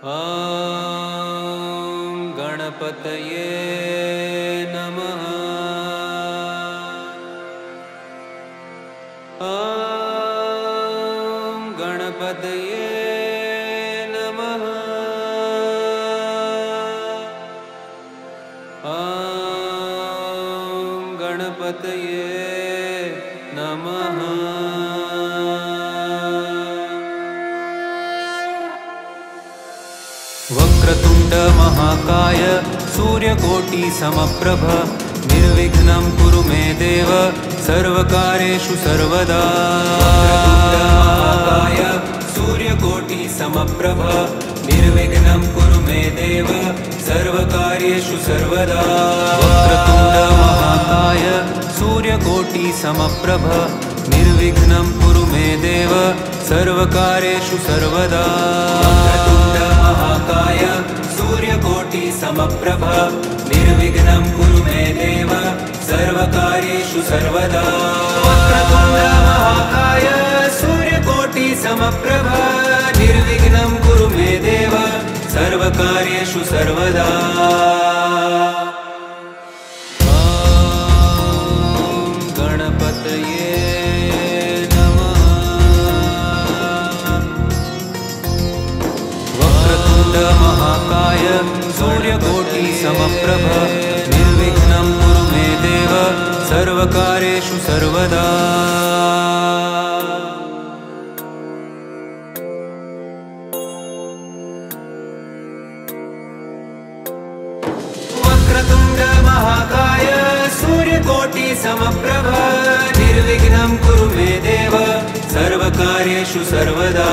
ॐ गणपतये नमः। ॐ गणपतये नमः। ॐ गणपतये नमः। वक्रतुण्ड महाकाय सूर्यकोटि समप्रभ निर्विघ्नं कुरु मे देव सर्वकार्येषु सर्वदा। महाकाय सूर्यकोटि समप्रभ निर्विघ्नं कुरु मे देव सर्वकार्येषु सर्वदा। वक्रतुण्ड महाकाय सूर्यकोटि समप्रभ निर्विघ्नं कुरु मे देव सर्वकार्येषु सर्वदा। महाकाय सूर्यकोटि समप्रभ निर्विघ्नं कुरु मे देव सर्वकार्येषु सर्वदा। वक्रतुण्ड महाकाय सूर्यकोटि समप्रभ निर्विघ्नं कुरु मे देव सर्वकार्येषु सर्वदा। ॐ गणपतये महाकाय सूर्यकोटि समप्रभ निर्विघ्नं कुरु मे देव सर्वकार्येषु सर्वदा। वक्रतुण्ड महाकाय सूर्यकोटि समप्रभ निर्विघ्नं कुरु मे देव सर्वकार्येषु सर्वदा।